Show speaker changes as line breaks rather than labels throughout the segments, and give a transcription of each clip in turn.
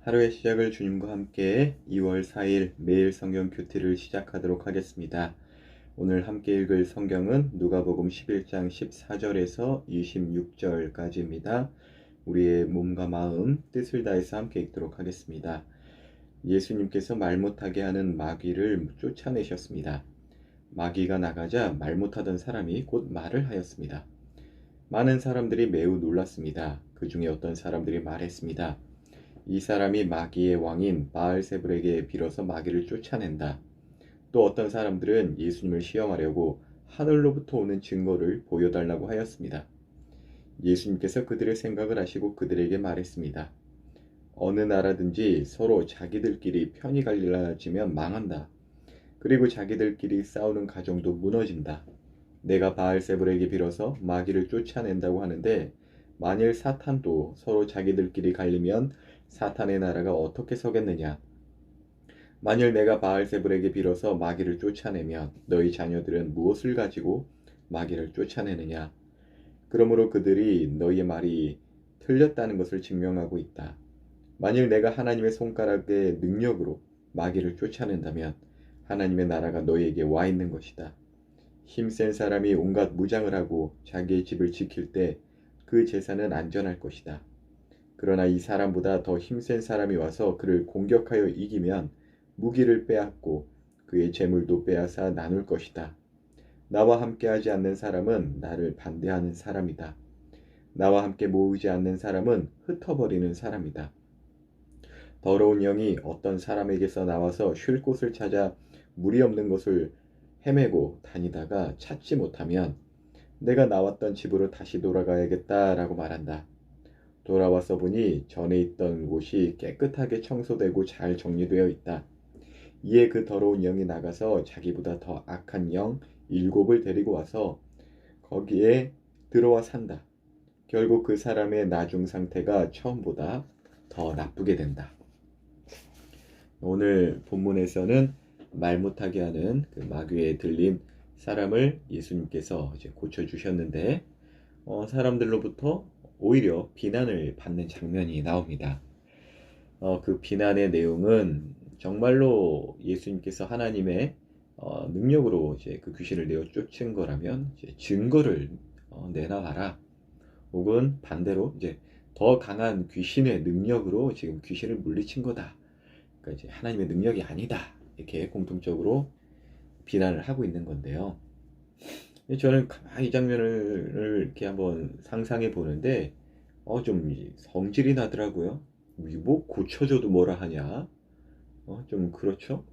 하루의 시작을 주님과 함께 2월 4일 매일 성경 큐티를 시작하도록 하겠습니다. 오늘 함께 읽을 성경은 누가복음 11장 14절에서 26절까지입니다. 우리의 몸과 마음, 뜻을 다해서 함께 읽도록 하겠습니다. 예수님께서 말 못하게 하는 마귀를 쫓아내셨습니다. 마귀가 나가자 말 못하던 사람이 곧 말을 하였습니다. 많은 사람들이 매우 놀랐습니다. 그 중에 어떤 사람들이 말했습니다. 이 사람이 마귀의 왕인 바알세불에게 빌어서 마귀를 쫓아낸다. 또 어떤 사람들은 예수님을 시험하려고 하늘로부터 오는 증거를 보여달라고 하였습니다. 예수님께서 그들의 생각을 아시고 그들에게 말했습니다. 어느 나라든지 서로 자기들끼리 편히 갈라지면 망한다. 그리고 자기들끼리 싸우는 가정도 무너진다. 내가 바알세불에게 빌어서 마귀를 쫓아낸다고 하는데 만일 사탄도 서로 자기들끼리 갈리면 사탄의 나라가 어떻게 서겠느냐? 만일 내가 바알세불에게 빌어서 마귀를 쫓아내면 너희 자녀들은 무엇을 가지고 마귀를 쫓아내느냐? 그러므로 그들이 너희의 말이 틀렸다는 것을 증명하고 있다. 만일 내가 하나님의 손가락의 능력으로 마귀를 쫓아낸다면 하나님의 나라가 너희에게 와 있는 것이다. 힘센 사람이 온갖 무장을 하고 자기의 집을 지킬 때 그 재산은 안전할 것이다. 그러나 이 사람보다 더 힘센 사람이 와서 그를 공격하여 이기면 무기를 빼앗고 그의 재물도 빼앗아 나눌 것이다. 나와 함께하지 않는 사람은 나를 반대하는 사람이다. 나와 함께 모으지 않는 사람은 흩어버리는 사람이다. 더러운 영이 어떤 사람에게서 나와서 쉴 곳을 찾아 물이 없는 곳을 헤매고 다니다가 찾지 못하면 내가 나왔던 집으로 다시 돌아가야겠다라고 말한다. 돌아와서 보니 전에 있던 곳이 깨끗하게 청소되고 잘 정리되어 있다. 이에 그 더러운 영이 나가서 자기보다 더 악한 영 7을 데리고 와서 거기에 들어와 산다. 결국 그 사람의 나중 상태가 처음보다 더 나쁘게 된다. 오늘 본문에서는 말 못하게 하는 그 마귀에 들린 사람을 예수님께서 이제 고쳐주셨는데 사람들로부터 오히려 비난을 받는 장면이 나옵니다. 그 비난의 내용은 정말로 예수님께서 하나님의 능력으로 이제 그 귀신을 내어 쫓은 거라면 이제 증거를 내놔봐라. 혹은 반대로 이제 더 강한 귀신의 능력으로 지금 귀신을 물리친 거다. 그러니까 이제 하나님의 능력이 아니다. 이렇게 공통적으로 비난을 하고 있는 건데요. 저는 가만히 이 장면을 이렇게 한번 상상해 보는데 좀 성질이 나더라고요. 뭐 고쳐줘도 뭐라 하냐. 좀 그렇죠.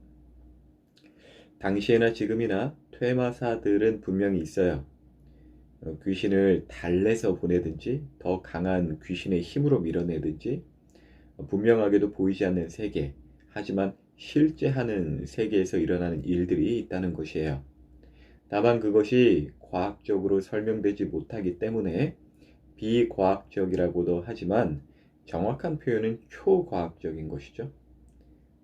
당시에나 지금이나 퇴마사들은 분명히 있어요. 귀신을 달래서 보내든지 더 강한 귀신의 힘으로 밀어내든지 분명하게도 보이지 않는 세계, 하지만 실제 하는 세계에서 일어나는 일들이 있다는 것이에요. 다만 그것이 과학적으로 설명되지 못하기 때문에 비과학적이라고도 하지만 정확한 표현은 초과학적인 것이죠.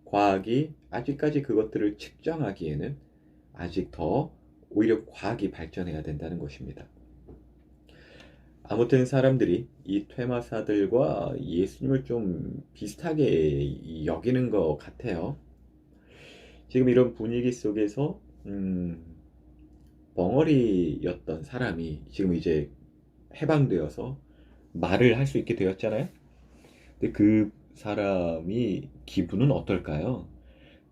과학이 아직까지 그것들을 측정하기에는 아직 더 오히려 과학이 발전해야 된다는 것입니다. 아무튼 사람들이 이 퇴마사들과 예수님을 좀 비슷하게 여기는 것 같아요. 지금 이런 분위기 속에서 벙어리였던 사람이 지금 이제 해방되어서 말을 할 수 있게 되었잖아요. 근데 그 사람이 기분은 어떨까요?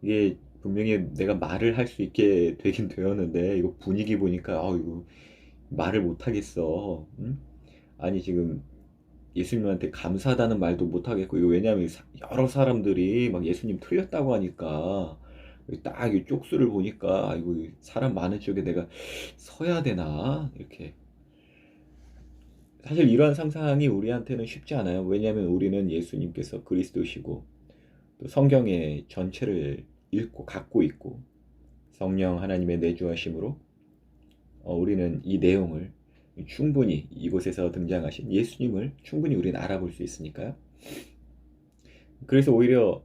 이게 분명히 내가 말을 할 수 있게 되긴 되었는데 이거 분위기 보니까 이거 말을 못 하겠어. 응? 아니 지금 예수님한테 감사하다는 말도 못 하겠고 이거 왜냐하면 여러 사람들이 막 예수님 틀렸다고 하니까 딱 이 쪽수를 보니까 이거 사람 많은 쪽에 내가 서야 되나 이렇게. 사실 이러한 상상이 우리한테는 쉽지 않아요. 왜냐하면 우리는 예수님께서 그리스도시고 또 성경의 전체를 읽고 갖고 있고 성령 하나님의 내주하심으로 우리는 이 내용을 충분히 이곳에서 등장하신 예수님을 충분히 우리는 알아볼 수 있으니까요. 그래서 오히려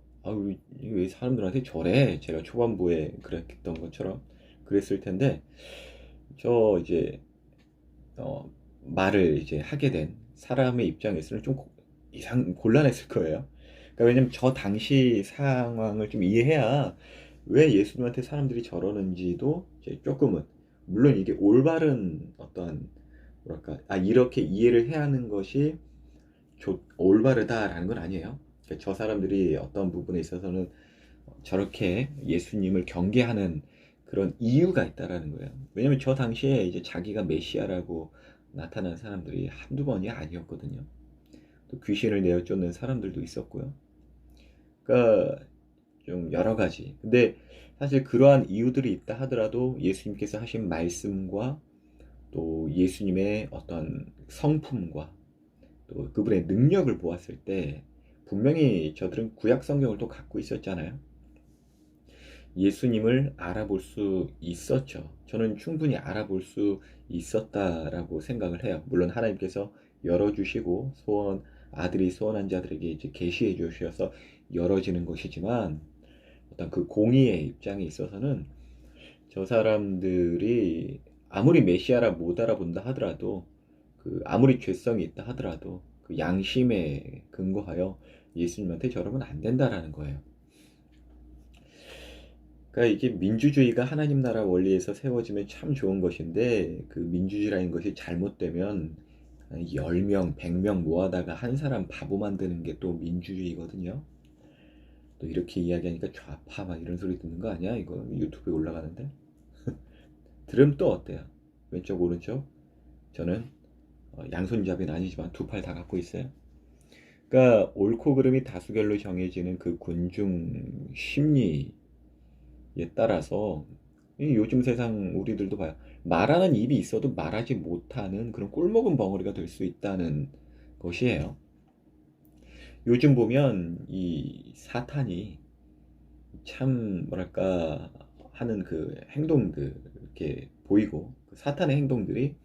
왜 사람들한테 저래? 제가 초반부에 그랬던 것처럼 그랬을 텐데 저 이제 말을 이제 하게 된 사람의 입장에서는 좀 곤란했을 거예요. 그러니까 왜냐면 저 당시 상황을 좀 이해해야 왜 예수님한테 사람들이 저러는지도 이제 조금은, 물론 이게 올바른 어떠한 뭐랄까, 이렇게 이해를 해야 하는 것이 올바르다라는 건 아니에요. 그러니까 저 사람들이 어떤 부분에 있어서는 저렇게 예수님을 경계하는 그런 이유가 있다라는 거예요. 왜냐면 저 당시에 이제 자기가 메시아라고 나타난 사람들이 한두 번이 아니었거든요. 또 귀신을 내어 쫓는 사람들도 있었고요. 그러니까 좀 여러 가지. 근데 사실 그러한 이유들이 있다 하더라도 예수님께서 하신 말씀과 또 예수님의 어떤 성품과 또 그분의 능력을 보았을 때 분명히 저들은 구약 성경을 또 갖고 있었잖아요. 예수님을 알아볼 수 있었죠. 저는 충분히 알아볼 수 있었다라고 생각을 해요. 물론 하나님께서 열어주시고 아들이 소원한 자들에게 이제 계시해 주셔서 열어지는 것이지만, 어떤 그 공의의 입장에 있어서는 저 사람들이 아무리 메시아라 못 알아본다 하더라도, 그 아무리 죄성이 있다 하더라도 그 양심에 근거하여 예수님한테 저러면 안 된다라는 거예요. 그러니까 이게 민주주의가 하나님 나라 원리에서 세워지면 참 좋은 것인데, 그 민주주의라는 것이 잘못되면 10명, 100명 모아다가 한 사람 바보 만드는 게 또 민주주의거든요. 또 이렇게 이야기하니까 좌파 막 이런 소리 듣는 거 아니야? 이거 유튜브에 올라가는데. 들으면 또 어때요? 왼쪽 오른쪽 저는 양손잡이는 아니지만 두 팔 다 갖고 있어요. 그러니까 옳고 그름이 다수결로 정해지는 그 군중 심리에 따라서 요즘 세상 우리들도 봐요. 말하는 입이 있어도 말하지 못하는 그런 꿀먹은 벙어리가 될 수 있다는 것이에요. 요즘 보면 이 사탄이 참 뭐랄까 하는 그 행동들 이렇게 보이고, 그 사탄의 행동들이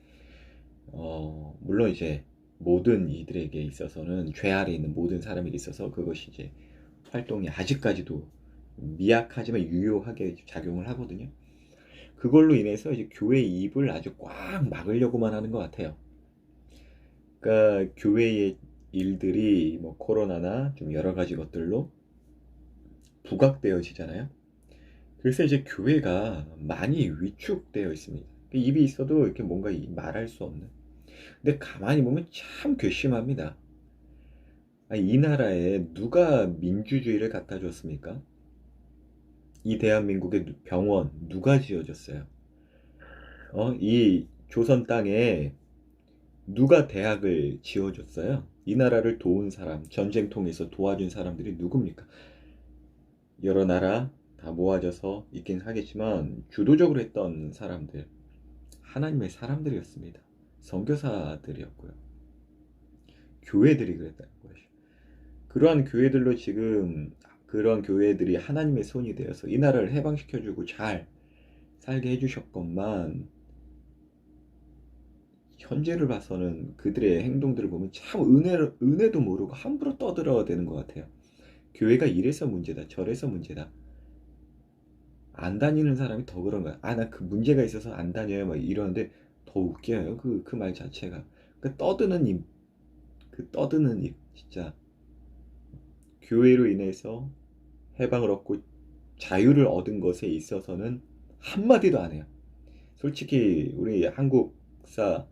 물론 이제 모든 이들에게 있어서는, 죄 아래 있는 모든 사람에게 있어서 그것이 이제 활동이 아직까지도 미약하지만 유효하게 작용을 하거든요. 그걸로 인해서 이제 교회의 입을 아주 꽉 막으려고만 하는 것 같아요. 그러니까 교회의 일들이 뭐 코로나나 좀 여러 가지 것들로 부각되어지잖아요. 그래서 이제 교회가 많이 위축되어 있습니다. 입이 있어도 이렇게 뭔가 말할 수 없는. 근데 가만히 보면 참 괘씸합니다. 이 나라에 누가 민주주의를 갖다 줬습니까? 이 대한민국의 병원 누가 지어줬어요? 이 조선 땅에 누가 대학을 지어줬어요? 이 나라를 도운 사람, 전쟁 통해서 도와준 사람들이 누굽니까? 여러 나라 다 모아져서 있긴 하겠지만 주도적으로 했던 사람들, 하나님의 사람들이었습니다. 선교사들이었고요. 교회들이 그랬다는 것이죠. 그러한 교회들로 지금, 그런 교회들이 하나님의 손이 되어서 이 나라를 해방시켜주고 잘 살게 해주셨건만, 현재를 봐서는 그들의 행동들을 보면 참 은혜도 모르고 함부로 떠들어야 되는 것 같아요. 교회가 이래서 문제다, 저래서 문제다. 안 다니는 사람이 더 그런 거야. 나 그 문제가 있어서 안 다녀요. 막 이러는데 더 웃겨요. 그 말 자체가. 그 떠드는 입, 진짜. 교회로 인해서 해방을 얻고 자유를 얻은 것에 있어서는 한마디도 안 해요. 솔직히 우리 한국사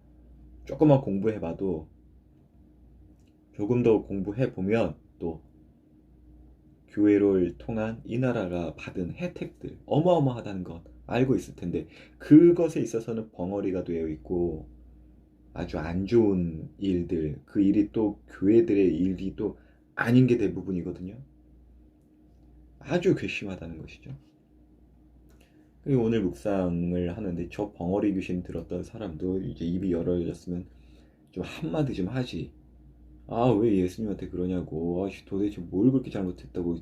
조금만 공부해봐도, 조금 더 공부해보면 또 교회를 통한 이 나라가 받은 혜택들 어마어마하다는 것 알고 있을 텐데, 그것에 있어서는 벙어리가 되어 있고 아주 안 좋은 일들, 그 일이 또 교회들의 일이 또 아닌 게 대부분이거든요. 아주 괘씸하다는 것이죠. 그리고 오늘 묵상을 하는데 저 벙어리 귀신 들었던 사람도 이제 입이 열어졌으면 좀 한마디 좀 하지. 왜 예수님한테 그러냐고. 도대체 뭘 그렇게 잘못했다고.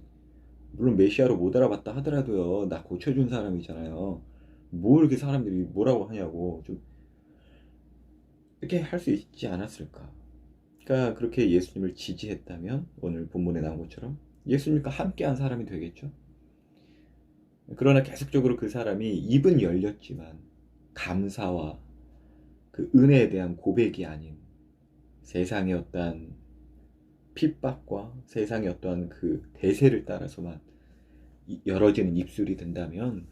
물론 메시아로 못 알아봤다 하더라도요, 나 고쳐준 사람이잖아요. 뭘 이렇게 사람들이 뭐라고 하냐고. 좀 이렇게 할 수 있지 않았을까. 그러니까 그렇게 예수님을 지지했다면 오늘 본문에 나온 것처럼 예수님과 함께한 사람이 되겠죠. 그러나 계속적으로 그 사람이 입은 열렸지만 감사와 그 은혜에 대한 고백이 아닌 세상의 어떤 핍박과 세상의 어떠한 그 대세를 따라서만 열어지는 입술이 된다면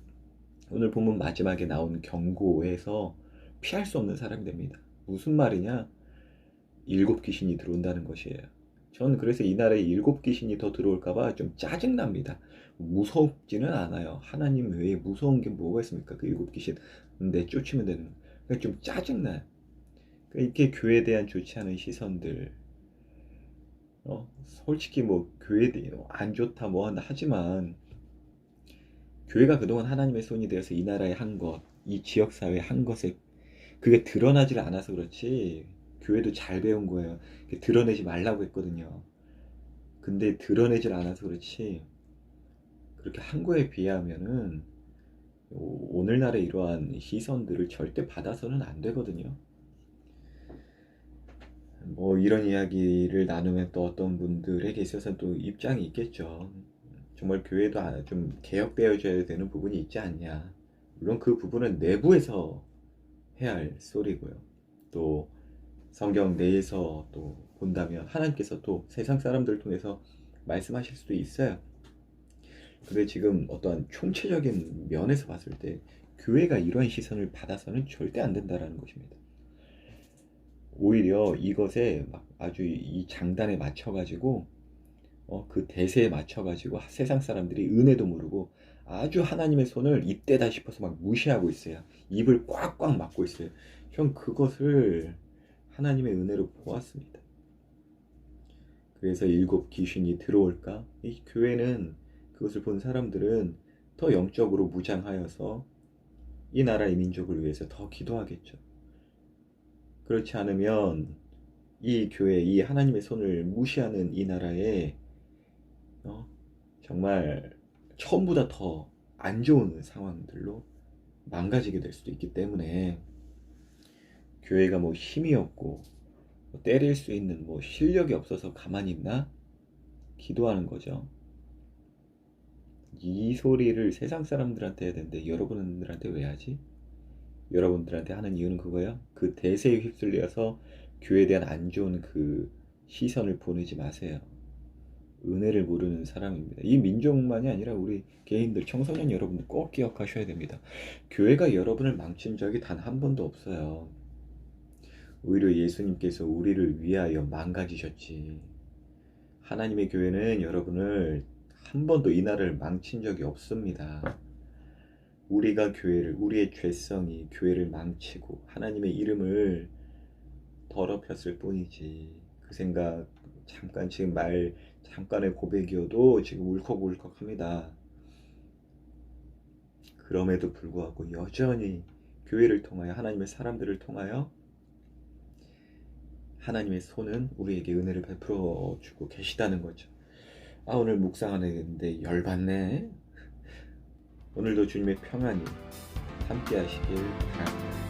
오늘 본문 마지막에 나온 경고에서 피할 수 없는 사람이 됩니다. 무슨 말이냐? 7 귀신이 들어온다는 것이에요. 저는 그래서 이 나라에 7 귀신이 더 들어올까봐 좀 짜증납니다. 무섭지는 않아요. 하나님 외에 무서운 게 뭐가 있습니까? 그 7 귀신 내쫓으면 되는 거. 그러니까 좀 짜증나요. 그러니까 이렇게 교회에 대한 좋지 않은 시선들, 솔직히 뭐 교회에 대해 안 좋다 뭐 한다 하지만 교회가 그동안 하나님의 손이 되어서 이 나라에 한 것, 이 지역사회에 한 것에 그게 드러나질 않아서 그렇지 교회도 잘 배운 거예요. 드러내지 말라고 했거든요. 근데 드러내질 않아서 그렇지 그렇게 한 거에 비하면은 오늘날의 이러한 시선들을 절대 받아서는 안 되거든요. 뭐 이런 이야기를 나누면 또 어떤 분들에게 있어서 또 입장이 있겠죠. 정말 교회도 좀 개혁되어져야 되는 부분이 있지 않냐. 물론 그 부분은 내부에서 해야 할 소리고요. 또 성경 내에서 또 본다면 하나님께서 또 세상 사람들을 통해서 말씀하실 수도 있어요. 근데 지금 어떠한 총체적인 면에서 봤을 때 교회가 이러한 시선을 받아서는 절대 안 된다라는 것입니다. 오히려 이것에 막 아주 이 장단에 맞춰가지고 그 대세에 맞춰가지고 세상 사람들이 은혜도 모르고 아주 하나님의 손을 이때다 싶어서 막 무시하고 있어요. 입을 꽉꽉 막고 있어요. 전 그것을 하나님의 은혜로 보았습니다. 그래서 7 귀신이 들어올까? 이 교회는 그것을 본 사람들은 더 영적으로 무장하여서 이 나라 이 민족을 위해서 더 기도하겠죠. 그렇지 않으면 이 교회, 이 하나님의 손을 무시하는 이 나라에 정말 처음보다 더 안 좋은 상황들로 망가지게 될 수도 있기 때문에 교회가 뭐 힘이 없고 뭐 때릴 수 있는 뭐 실력이 없어서 가만히 있나? 기도하는 거죠. 이 소리를 세상 사람들한테 해야 되는데 여러분들한테 왜 하지? 여러분들한테 하는 이유는 그거예요. 그 대세에 휩쓸려서 교회에 대한 안 좋은 그 시선을 보내지 마세요. 은혜를 모르는 사람입니다. 이 민족만이 아니라 우리 개인들, 청소년 여러분들 꼭 기억하셔야 됩니다. 교회가 여러분을 망친 적이 단 한 번도 없어요. 오히려 예수님께서 우리를 위하여 망가지셨지. 하나님의 교회는 여러분을 한 번도 이 나라를 망친 적이 없습니다. 우리가 교회를, 우리의 죄성이 교회를 망치고 하나님의 이름을 더럽혔을 뿐이지. 그 생각 잠깐 지금 잠깐의 고백이어도 지금 울컥울컥합니다. 그럼에도 불구하고 여전히 교회를 통하여 하나님의 사람들을 통하여 하나님의 손은 우리에게 은혜를 베풀어 주고 계시다는 거죠. 오늘 묵상하는데 열받네. 오늘도 주님의 평안이 함께 하시길 바랍니다.